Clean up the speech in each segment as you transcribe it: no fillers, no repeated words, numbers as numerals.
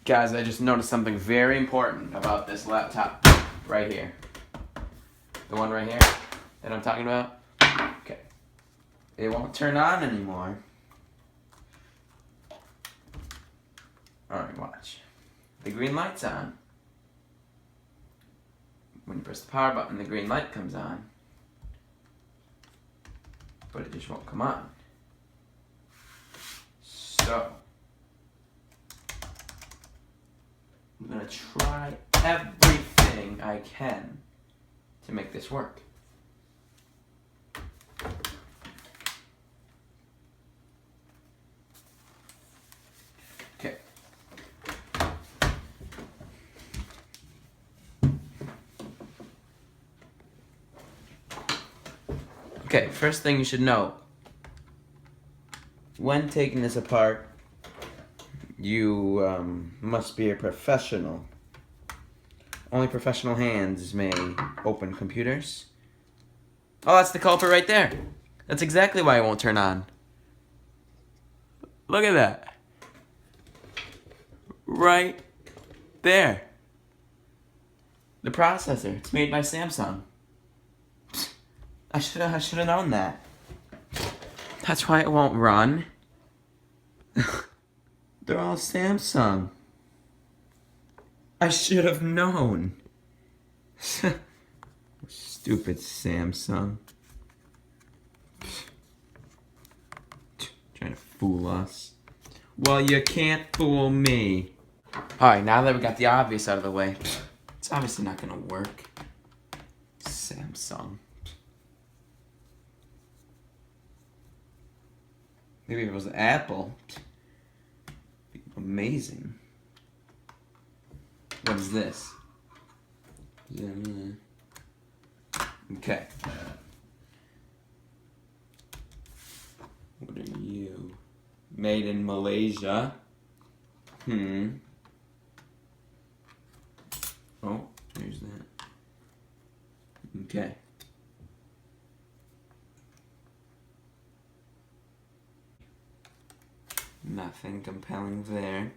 Guys, I just noticed something very important about this laptop right here. The one right here that I'm talking about. Okay. It won't turn on anymore. Alright, watch. The green light's on. When you press the power button, the green light comes on. But it just won't come on. So, I'm gonna try everything I can to make this work. Okay. Okay, first thing you should know, when taking this apart, you must be a professional. Only professional hands may open computers. Oh, that's the culprit right there. That's exactly why it won't turn on. Look at that. Right there. The processor. It's made by Samsung. I should have known that. That's why it won't run. They're all Samsung. I should have known. Stupid Samsung. Trying to fool us. Well, you can't fool me. Alright, now that we got the obvious out of the way, it's obviously not gonna work. Samsung. Maybe if it was Apple. Amazing. What is this? Okay. What are you? Made in Malaysia. Oh, there's that. Okay. Nothing compelling there.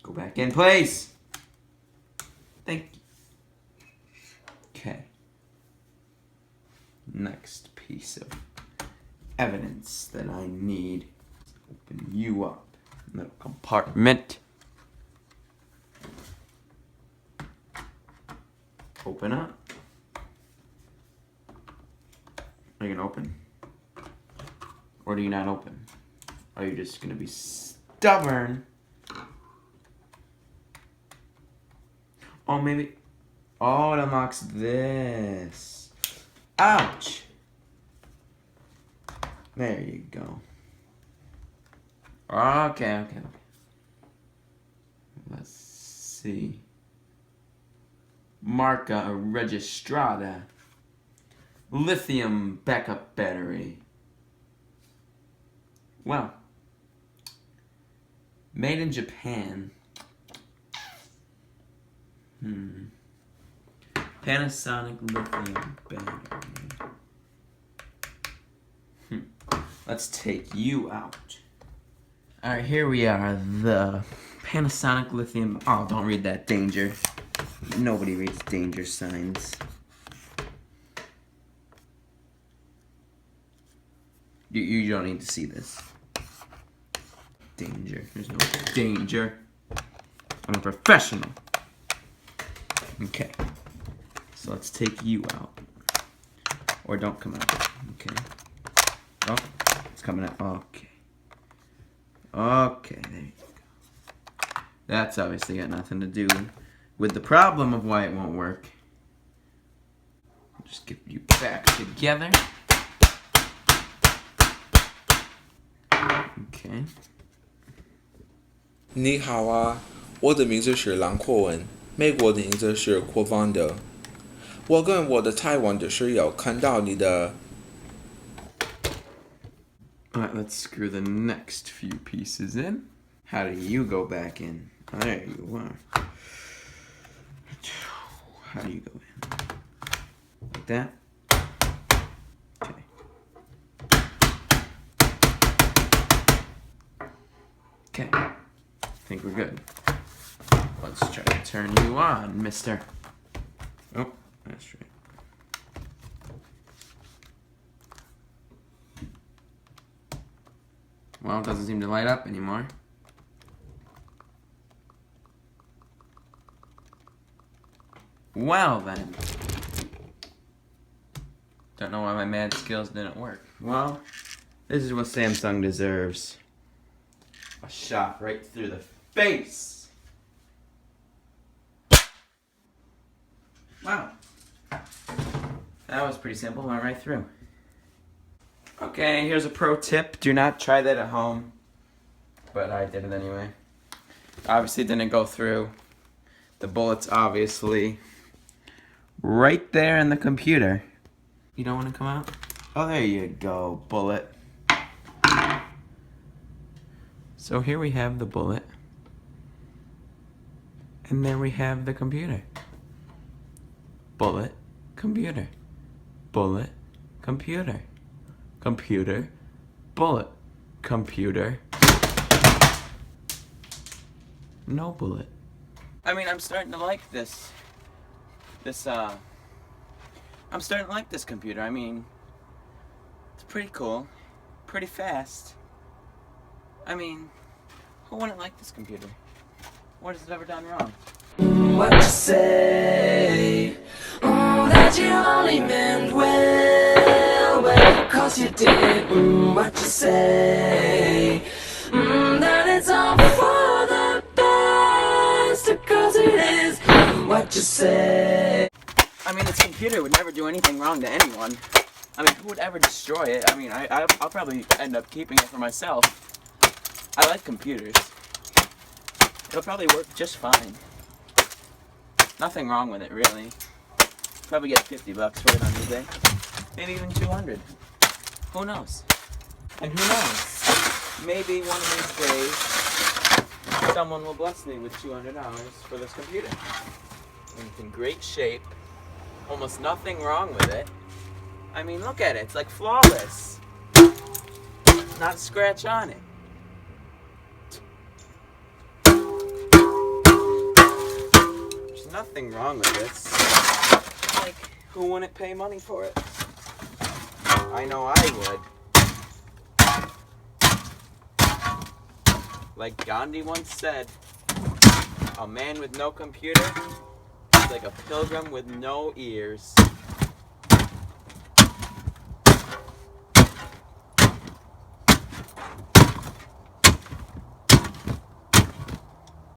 Go back in place. Thank you. Okay. Next piece of evidence that I need. Open you up. Little compartment. Open up. Are you gonna open? Or do you not open? Are you just gonna be stubborn? Oh, maybe. Oh, it unlocks this. Ouch! There you go. Okay. Let's see. Marca registrada. Lithium backup battery. Well. Made in Japan. Panasonic lithium battery. Let's take you out. Alright, here we are. The Panasonic lithium. Oh, don't read that. Danger. Nobody reads danger signs. You don't need to see this. Danger. There's no danger. I'm a professional. Okay. So let's take you out. Or don't come out. Okay. Oh, it's coming out. Okay. Okay, there you go. That's obviously got nothing to do with the problem of why it won't work. I'll just get you back together. Okay. 你好啊，我的名字是郎阔文，美国的名字是阔方德。我跟我的台湾的室友看到你的。Alright, let's screw the next few pieces in. How do you go back in? Oh, there you are. How do you go in? Like that? Okay. Okay. think we're good. Let's try to turn you on, mister. Oh, that's right. Well, it doesn't seem to light up anymore. Well then. Don't know why my mad skills didn't work. Well, this is what Samsung deserves. A shot right through the face. Wow. That was pretty simple, went right through. Okay, here's a pro tip. Do not try that at home. But I did it anyway. Obviously it didn't go through. The bullet's obviously right there in the computer. You don't want to come out? Oh, there you go, bullet. So here we have the bullet. And there we have the computer. Bullet, computer. Bullet, computer. Computer, bullet. Computer, no bullet. I mean, I'm starting to like this. I'm starting to like this computer. I mean, it's pretty cool, pretty fast. I mean, who wouldn't like this computer? What has it ever done wrong? What you say? That you only meant well, well, 'cause you did. What you say? That it's all for the best, 'cause it is. What you say? I mean, this computer would never do anything wrong to anyone. I mean, who would ever destroy it? I mean, I'll probably end up keeping it for myself. I like computers. It'll probably work just fine. Nothing wrong with it, really. Probably get $50 for it on eBay. Maybe even 200. Who knows? And who knows? Maybe one of these days, someone will bless me with $200 for this computer. And it's in great shape. Almost nothing wrong with it. I mean, look at it. It's like flawless. Not a scratch on it. There's nothing wrong with this. Like, who wouldn't pay money for it? I know I would. Like Gandhi once said, a man with no computer is like a pilgrim with no ears.